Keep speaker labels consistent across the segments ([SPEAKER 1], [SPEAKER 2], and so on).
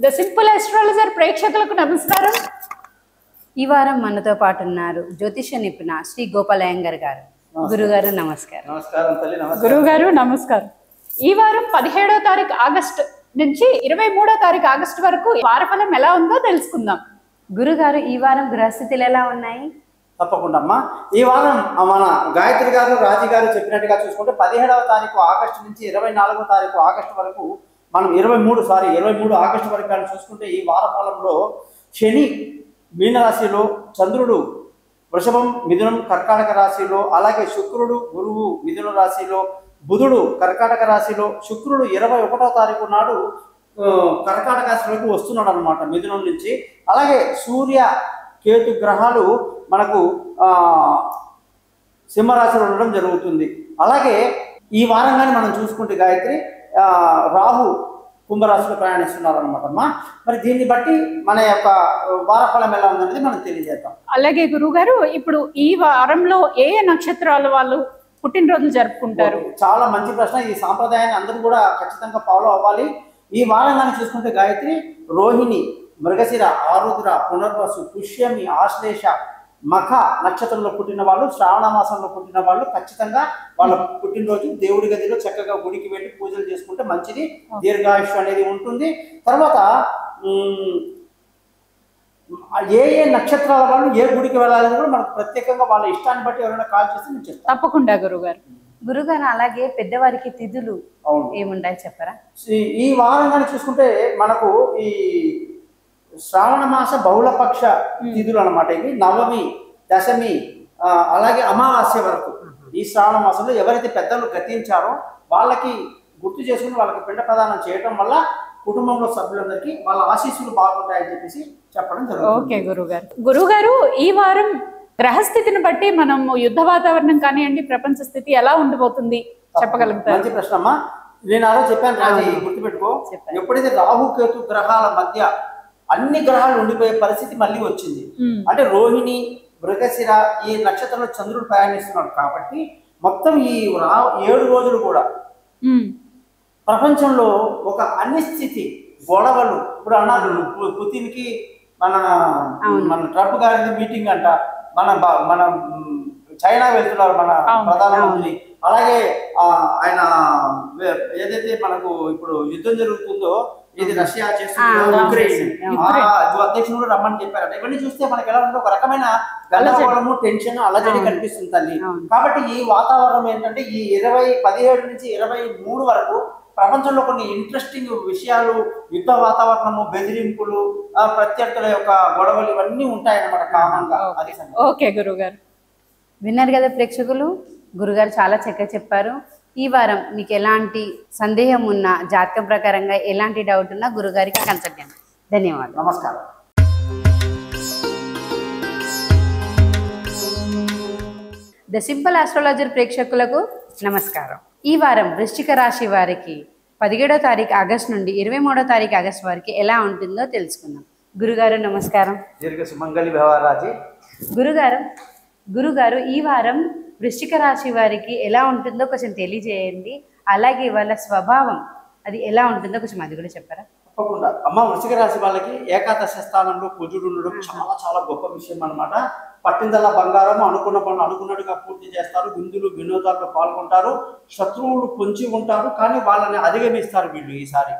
[SPEAKER 1] The simple astrologer ప్రేక్షకులకు నమస్కారం. ఈ వారం మనతో పాటు ఉన్నారు జ్యోతిష నిపుణ శ్రీ గోపాలయ్యంగర్ గారు. గురుగారు నమస్కారం.
[SPEAKER 2] నమస్కారం తల్లి.
[SPEAKER 1] గురుగారు నమస్కారం. ఈ వారం 17వ తారీఖు ఆగస్టు నుంచి 23వ తారీఖు ఆగస్టు వరకు వారఫలం ఎలా ఉందో తెలుసుకుందాం. గురుగారు ఈ వారం గ్రహస్థితులు ఎలా ఉన్నాయి?
[SPEAKER 2] తప్పకుండా అమ్మా. ఈ వారం మన గాయత్రి గారు రాజీ గారు చెప్పినట్టుగా చూసుకుంటే 17వ తారీఖు ఆగస్టు నుంచి 24వ తారీఖు ఆగస్టు వరకు మనం 23 ఆగస్టు వరకు కానీ చూసుకుంటే ఈ వారఫలంలో శని మీనరాశిలో, చంద్రుడు వృషభం మిథునం కర్కాటక రాశిలో, అలాగే శుక్రుడు గురువు మిథున రాశిలో, బుధుడు కర్కాటక రాశిలో, శుక్రుడు 21వ తారీఖు నాడు కర్కాటక రాశిలోకి వస్తున్నాడు అనమాట మిథునం నుంచి. అలాగే సూర్య కేతు గ్రహాలు మనకు సింహరాశిలో ఉండడం జరుగుతుంది. అలాగే ఈ వారంగానే మనం చూసుకుంటే గాయత్రి రాహు కుంభరాశిలో ప్రయాణిస్తున్నారు అనమాట అమ్మా. మరి దీన్ని బట్టి మన యొక్క వారఫలం ఎలా ఉందనేది మనం తెలియజేద్దాం.
[SPEAKER 1] అలాగే గురుగారు, ఇప్పుడు ఈ వారంలో ఏ నక్షత్రాల వాళ్ళు పుట్టినరోజులు జరుపుకుంటారు?
[SPEAKER 2] చాలా మంచి ప్రశ్న. ఈ సాంప్రదాయాన్ని అందరూ కూడా ఖచ్చితంగా ఫాలో అవ్వాలి. ఈ వారంగానే చూసుకుంటే గాయత్రి రోహిణి, మృగశిర, ఆరుద్ర, పునర్వసు, పుష్యమి, ఆశ్లేష, మఖ నక్షత్రంలో పుట్టిన వాళ్ళు, శ్రావణ మాసంలో పుట్టిన వాళ్ళు ఖచ్చితంగా వాళ్ళ పుట్టినరోజు దేవుడి గదిలో చక్కగా గుడికి వెళ్ళి పూజలు చేసుకుంటే మంచిది, దీర్ఘాయుష్ అనేది ఉంటుంది. తర్వాత ఏ నక్షత్రాల వాళ్ళు ఏ గుడికి వెళ్ళాలని కూడా మనకు ప్రత్యేకంగా వాళ్ళ ఇష్టాన్ని బట్టి ఎవరైనా కాల్ చేస్తే నేను చెప్తాను.
[SPEAKER 1] తప్పకుండా గురుగారు. గురుగారు అలాగే పెద్దవారికి తిథులు ఏముంటాయి చెప్పరా?
[SPEAKER 2] ఈ వారంగానే చూసుకుంటే మనకు ఈ శ్రావణ మాస బహుళపక్ష తిథులు అనమాట. ఇవి నవమి, దశమి, అలాగే అమావాస్య వరకు ఈ శ్రావణ మాసంలో ఎవరైతే పెద్దలు గతించారో వాళ్ళకి గుర్తు చేసుకుని వాళ్ళకి పిండ ప్రదానం చేయటం వల్ల కుటుంబంలో సభ్యులందరికీ వాళ్ళ ఆశీస్సులు బాగుంటాయని చెప్పేసి చెప్పడం జరుగుతుంది.
[SPEAKER 1] ఓకే గురుగారు. గురుగారు, ఈ వారం గ్రహస్థితిని బట్టి మనం యుద్ధ వాతావరణం కానివ్వండి, ప్రపంచ స్థితి ఎలా ఉండిపోతుంది చెప్పగలుగుతారు?
[SPEAKER 2] మంచి ప్రశ్న అమ్మా. నేను అలా చెప్పాను రాజీ, గుర్తుపెట్టుకో. ఎప్పుడైతే రాహు కేతు గ్రహాల మధ్య అన్ని గ్రహాలు ఉండిపోయే పరిస్థితి మళ్ళీ వచ్చింది అంటే రోహిణి, మృగశిర ఈ నక్షత్రంలో చంద్రుడు ప్రయాణిస్తున్నాడు కాబట్టి మొత్తం ఈ 7 రోజులు కూడా ప్రపంచంలో ఒక అనిశ్చితి, గొడవలు. ఇప్పుడు అన్నారు పుతిన్కి మన ట్రంప్ గారి మీటింగ్ అంట, మన చైనా వెళ్తున్నారు మన ప్రధానమంత్రి. అలాగే ఆయన ఏదైతే మనకు ఇప్పుడు యుద్ధం జరుగుతుందో, ఇది రష్యా చేస్తున్న ఉక్రెయిన్ అధ్యక్షుడు కూడా రమ్మని చెప్పారట. ఇవన్నీ చూస్తే మనకి ఎలా ఉంటే ఒక రకమైన గందరగోళము, టెన్షన్, అలజడి కనిపిస్తుంది తల్లి. కాబట్టి ఈ వాతావరణం ఏంటంటే ఈ 17 నుంచి 23 వరకు ప్రపంచంలో కొన్ని ఇంట్రెస్టింగ్ విషయాలు, యుద్ధ వాతావరణము, బెదిరింపులు, ప్రత్యర్థుల యొక్క గొడవలు ఇవన్నీ ఉంటాయన్నమాట కామన్ గా. అది
[SPEAKER 1] ఓకే గురుగారు. విన్నారు కదా ప్రేక్షకులు, గురుగారు చాలా చక్కగా చెప్పారు. ఈ వారం మీకు ఎలాంటి సందేహం ఉన్నా, జాతకం ప్రకారంగా ఎలాంటి డౌట్ ఉన్నా గురుగారికి కన్సల్ట్ చేయండి. ధన్యవాదాలు.
[SPEAKER 2] నమస్కారం.
[SPEAKER 1] ద సింపుల్ ఆస్ట్రాలజర్ ప్రేక్షకులకు నమస్కారం. ఈ వారం వృశ్చిక రాశి వారికి 17వ తారీఖు ఆగస్టు నుండి 23వ తారీఖు ఆగస్టు వరకు ఎలా ఉంటుందో తెలుసుకుందాం. గురుగారు నమస్కారం.
[SPEAKER 2] దీర్ఘ సుమంగళి భవరాజీ.
[SPEAKER 1] గురుగారు ఈ వారం వృశ్చిక రాశి వారికి ఎలా ఉంటుందో కొంచెం తెలియజేయండి. అలాగే వాళ్ళ స్వభావం అది ఎలా ఉంటుందో కొంచెం అది కూడా చెప్పారా?
[SPEAKER 2] తప్పకుండా అమ్మ. వృశ్చిక రాశి వాళ్ళకి ఏకాదశ స్థానంలో కుజుడు ఉండడం చాలా చాలా గొప్ప విషయం అనమాట. పట్టిందల్లా బంగారం, అనుకున్న పనులు అనుకున్నట్టుగా పూర్తి చేస్తారు, విందులు వినోదాల్లో పాల్గొంటారు, శత్రువులు పొంచి ఉంటారు, కానీ వాళ్ళని అధిగమిస్తారు వీళ్ళు ఈసారి.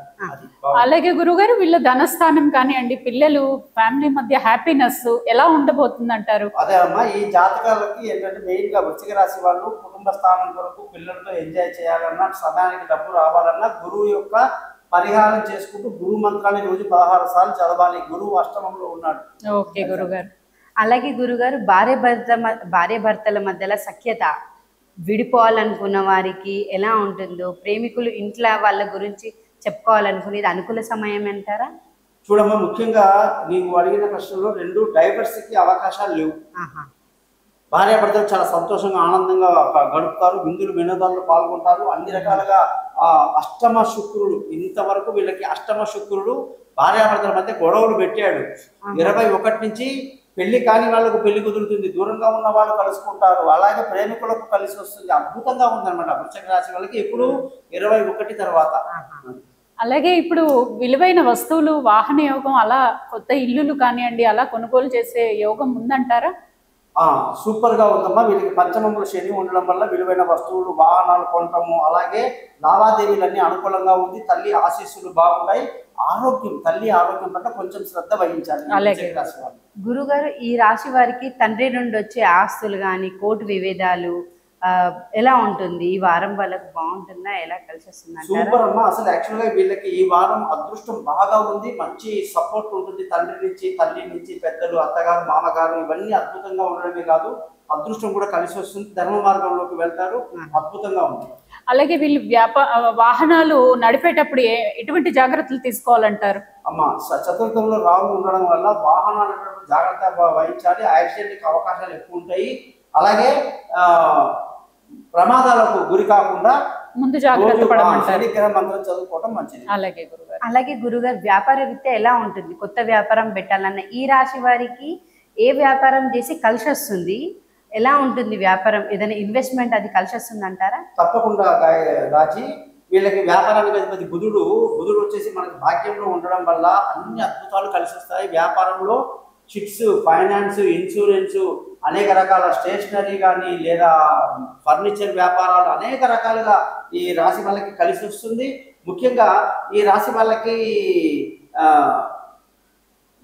[SPEAKER 1] అలాగే గురుగారు, వీళ్ళ ధనస్థానం కానివ్వండి, పిల్లలు, ఫ్యామిలీ మధ్య హ్యాపీనెస్ ఎలా ఉండబోతుంది అంటారు?
[SPEAKER 2] అదే అమ్మా, ఈ జాతకాలకి ఏంటంటే మెయిన్ గా వృశ్చిక రాశి వాళ్ళు కుటుంబ స్థానం కొరకు పిల్లలతో ఎంజాయ్ చేయాలన్నా, సమయానికి డబ్బు రావాలన్నా గురువు యొక్క పరిహారం చేసుకుంటూ గురు మంత్రాన్ని రోజు 16 సార్లు చదవాలి. గురువు అష్టమంలో ఉన్నాడు.
[SPEAKER 1] ఓకే గురుగారు. అలాగే గురుగారు, భార్య భర్తల మధ్యలో సఖ్యత విడిపోవాలనుకున్న వారికి ఎలా ఉంటుందో, ప్రేమికులు ఇంట్లో వాళ్ళ గురించి చెప్పుకోవాలనుకునేది అనుకూల సమయం అంటారా?
[SPEAKER 2] చూడమ్మా, ముఖ్యంగా నీవు అడిగిన ప్రశ్నలో 2 డైవర్స్కి అవకాశాలు లేవు. భార్యాభర్తలు చాలా సంతోషంగా ఆనందంగా గడుపుతారు, విందులు వినోదాల్లో పాల్గొంటారు, అన్ని రకాలుగా. అష్టమ శుక్రుడు ఇంతవరకు వీళ్ళకి అష్టమ శుక్రుడు భార్యాభర్తల మధ్య గొడవలు పెట్టాడు. 21 నుంచి పెళ్లి కాని వాళ్ళకు పెళ్లి కుదురుతుంది, దూరంగా ఉన్న వాళ్ళు కలుసుకుంటారు, అలాగే ప్రేమికులకు కలిసి వస్తుంది. అద్భుతంగా ఉందన్నమాట వృశ్చిక రాశి వాళ్ళకి ఎప్పుడు 21 తర్వాత.
[SPEAKER 3] అలాగే ఇప్పుడు విలువైన వస్తువులు, వాహన యోగం, అలా కొత్త ఇల్లులు కానివ్వండి అలా కొనుగోలు చేసే యోగం ఉందంటారా?
[SPEAKER 2] సూపర్ గా ఉందమ్మా. వీళ్ళకి పంచమంలో శని ఉండడం వల్ల విలువైన వస్తువులు, వాహనాలు కొనటము, అలాగే లావాదేవీలన్నీ అనుకూలంగా ఉంది. తల్లి ఆశీస్సులు బాగుంటాయి. తల్లి ఆరోగ్యం పట్ల కొంచెం శ్రద్ధ వహించాలి వృశ్చిక రాశి వాళ్ళు.
[SPEAKER 1] గురుగారు, ఈ రాశి వారికి తండ్రి నుండి వచ్చే ఆస్తులు కానీ కోర్టు విభేదాలు ఎలా ఉంటుంది? ఈ వారం వాళ్ళకి బాగుంటుందా? ఎలా కలిసి వస్తుంది?
[SPEAKER 2] సూపర్ అమ్మా. అసలు యాక్చువల్ గా వీళ్ళకి ఈ వారం అదృష్టం బాగా ఉంది. మంచి సపోర్ట్ ఉంటుంది తండ్రి నుంచి, తల్లి నుంచి, పెద్దలు, అత్తగారు, మామగారు ఇవన్నీ అద్భుతంగా ఉండడమే కాదు, అదృష్టం కూడా కలిసి వస్తుంది. ధర్మ మార్గంలోకి వెళ్తారు. అద్భుతంగా ఉంది.
[SPEAKER 3] అలాగే వీళ్ళు వాహనాలు నడిపేటప్పుడు ఎటువంటి జాగ్రత్తలు తీసుకోవాలంటారు?
[SPEAKER 2] అమ్మా, చతుర్థంలో రాహు ఉండడం వల్ల వాహనాలు జాగ్రత్త వహించాలి. యాక్సిడెంట్కి అవకాశాలు ఎక్కువ ఉంటాయి. అలాగే ప్రమాదాలకు గురి కాకుండా
[SPEAKER 3] ముందు జాగ్రత్త పడమంటారు.
[SPEAKER 2] మంత్రం చదువుకోవడం మంచిది.
[SPEAKER 1] అలాగే గురుగారు, వ్యాపార రీత్యా ఎలా ఉంటుంది? కొత్త వ్యాపారం పెట్టాలన్న ఈ రాశి వారికి ఏ వ్యాపారం చేసి కలిసి వస్తుంది? ఎలా ఉంటుంది వ్యాపారం? ఏదైనా ఇన్వెస్ట్మెంట్ అది కలిసి వస్తుంది అంటారా?
[SPEAKER 2] తప్పకుండా రాజీ. వీళ్ళకి వ్యాపారానికి అధిపతి బుధుడు వచ్చేసి మనకి భాగ్యంలో ఉండడం వల్ల అన్ని అద్భుతాలు కలిసి వస్తాయి. వ్యాపారంలో చిట్స్, ఫైనాన్స్, ఇన్సూరెన్స్, అనేక రకాల స్టేషనరీ కానీ లేదా ఫర్నిచర్ వ్యాపారాలు అనేక రకాలుగా ఈ రాశి వాళ్ళకి కలిసి వస్తుంది. ముఖ్యంగా ఈ రాశి వాళ్ళకి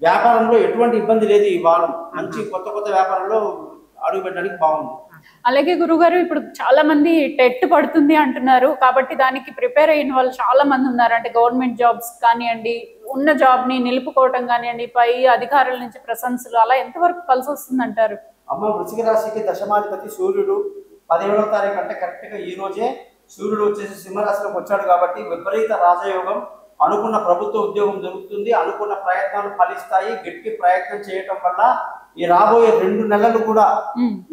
[SPEAKER 2] వ్యాపారంలో ఎటువంటి ఇబ్బంది లేదు. ఈ వారం మంచి కొత్త వ్యాపారంలో అడుగు పెట్టడానికి బాగుంది.
[SPEAKER 3] అలాగే గురుగారు, ఇప్పుడు చాలా మంది టెట్ పడుతుంది అంటున్నారు, కాబట్టి దానికి ప్రిపేర్ అయిన వాళ్ళు చాలా మంది ఉన్నారు. అంటే గవర్నమెంట్ జాబ్స్ కానివ్వండి, ఉన్న జాబ్ ని నిలుపుకోవటం కానివ్వండి, పై అధికారుల నుంచి ప్రశంసలు, అలా ఎంతవరకు కలిసి వస్తుంది అంటారు?
[SPEAKER 2] అమ్మ, వృశ్చిక రాశికి దశమాధిపతి సూర్యుడు 17వ తారీఖు అంటే కరెక్ట్ గా ఈ రోజే సూర్యుడు వచ్చేసి సింహరాశిలోకి వచ్చాడు. కాబట్టి విపరీత రాజయోగం. అనుకున్న ప్రభుత్వ ఉద్యోగం దొరుకుతుంది. అనుకున్న ప్రయత్నాలు ఫలిస్తాయి. గట్టి ప్రయత్నం చేయటం వల్ల ఈ రాబోయే 2 నెలలు కూడా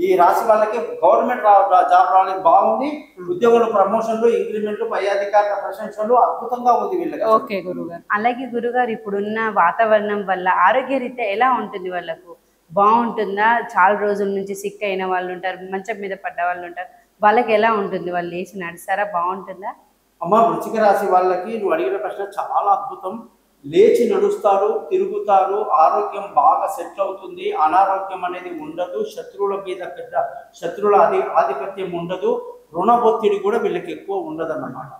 [SPEAKER 2] ఈ రాశి వాళ్ళకి గవర్నమెంట్ జాబ్ రావడానికి బాగుంది. ఉద్యోగులు ప్రమోషన్లు, ఇంక్రిమెంట్లు, పై అధికారుల ప్రశంసలు అద్భుతంగా ఉంది వీళ్ళకి.
[SPEAKER 3] ఓకే గురుగారు.
[SPEAKER 1] అలాగే గురుగారు, ఇప్పుడున్న వాతావరణం వల్ల ఆరోగ్య రీత్యా ఎలా ఉంటుంది? వాళ్ళకు బాగుంటుందా? చాలా రోజుల నుంచి సిక్ అయిన వాళ్ళు ఉంటారు, మంచం మీద పడ్డ వాళ్ళు ఉంటారు, వాళ్ళకి ఎలా ఉంటుంది? వాళ్ళు లేచి నడుస్తారా? బాగుంటుందా?
[SPEAKER 2] అమ్మ, వృశ్చిక రాశి వాళ్ళకి నువ్వు అడిగిన ప్రశ్న చాలా అద్భుతం. లేచి నడుస్తారు, తిరుగుతారు, ఆరోగ్యం బాగా సెట్ అవుతుంది. అనారోగ్యం అనేది ఉండదు. శత్రువుల మీద శత్రువుల ఆధిపత్యం ఉండదు. రుణ ఒత్తిడి కూడా వీళ్ళకి ఎక్కువ ఉండదన్నమాట.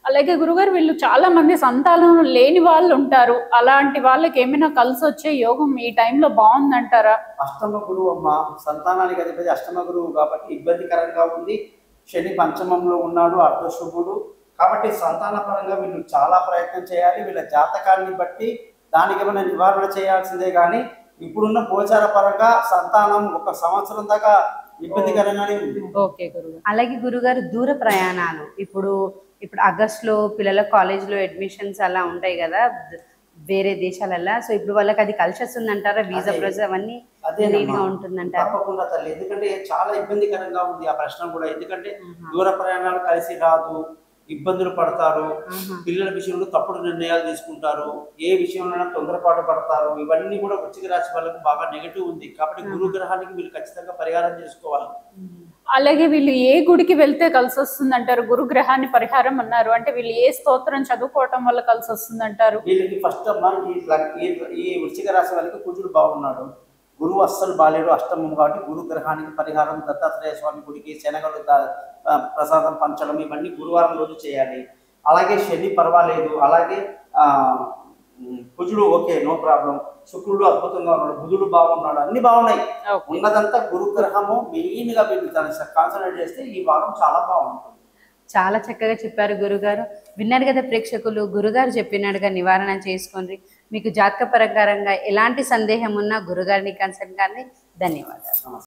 [SPEAKER 3] అలాగే గురుగారు, వీళ్ళు చాలా మంది సంతానం లేని వాళ్ళు ఉంటారు. అలాంటి వాళ్ళకి ఏమైనా కలిసి వచ్చే యోగం ఈ టైంలో బాగుందంటారా?
[SPEAKER 2] అష్టమ గురువు అమ్మ, సంతానానికి అధిపతి అష్టమ గురువు కాబట్టి ఇబ్బందికరంగా ఉంది. శని పంచమంలో ఉన్నాడు, అర్ధశుభుడు. కాబట్టి సంతాన పరంగా వీళ్ళు చాలా ప్రయత్నం చేయాలి. వీళ్ళ జాతకాన్ని బట్టి దానికి ఏమైనా నివారణ చేయాల్సిందే. కానీ ఇప్పుడున్న గోచార పరంగా సంతానం 1 సంవత్సరం దాకా ఇబ్బందికరంగానే ఉంది.
[SPEAKER 1] ఓకే గురుగారు. అలాగే గురుగారు, దూర ప్రయాణాలు ఇప్పుడు ఆగస్టులో పిల్లల కాలేజ్లో అడ్మిషన్స్ అలా ఉంటాయి కదా వేరే దేశాలల్లో. సో ఇప్పుడు వాళ్ళకి అది కలిసి వస్తుంది అంటారా? వీసా ప్రాసెస్ అవన్నీ నీట్ గా ఉంటుందంటారా?
[SPEAKER 2] తప్పకుండా తల్లి, ఎందుకంటే చాలా ఇబ్బందికరంగా ఉంది ఆ ప్రశ్న కూడా. ఎందుకంటే దూర ప్రయాణాలు కలిసి రాదు, ఇబ్బందులు పడతారు. పిల్లల విషయంలో తప్పుడు నిర్ణయాలు తీసుకుంటారు, ఏ విషయంలో తొందరపాటు పడతారు. ఇవన్నీ కూడా వృశ్చిక రాశి వాళ్ళకి బాగా నెగటివ్ ఉంది. కాబట్టి గురు గ్రహానికి వీళ్ళు ఖచ్చితంగా పరిహారం చేసుకోవాలి.
[SPEAKER 3] అలాగే వీళ్ళు ఏ గుడికి వెళ్తే కలిసి వస్తుంది అంటారు? గురు గ్రహాన్ని పరిహారం అన్నారు, అంటే వీళ్ళు ఏ స్తోత్రం చదువుకోవటం వల్ల కలిసి వస్తుంది అంటారు?
[SPEAKER 2] వీళ్ళకి ఫస్ట్ అమ్మా, ఈ వృశ్చిక రాశి వాళ్ళకి కుజుడు బాగున్నాడు, గురువు అస్సలు బాలేడు, అష్టమం. కాబట్టి గురు గ్రహానికి పరిహారం దత్తాత్రేయ స్వామి గుడికి శనగలు ప్రసాదం పంచడం ఇవన్నీ గురువారం రోజు చేయాలి. అలాగే శని పర్వాలేదు, అలాగే కుజుడు ఓకే, నో ప్రాబ్లం. శుక్రుడు అద్భుతంగా ఉన్నాడు, బుధుడు బాగున్నాడు, అన్ని బాగున్నాయి. ఉన్నదంతా గురుగ్రహము మెయిన్ గా వీళ్ళు కాన్సన్ట్రేట్ చేస్తే ఈ వారం చాలా బాగుంటుంది.
[SPEAKER 1] చాలా చక్కగా చెప్పారు గురుగారు. విన్నారు కదా ప్రేక్షకులు, గురుగారు చెప్పినట్టుగా నివారణ చేసుకోండి. మీకు జాతక ప్రకారంగా ఎలాంటి సందేహం ఉన్నా గురుగారిని కన్సల్ట్ కానీ. ధన్యవాదాలు.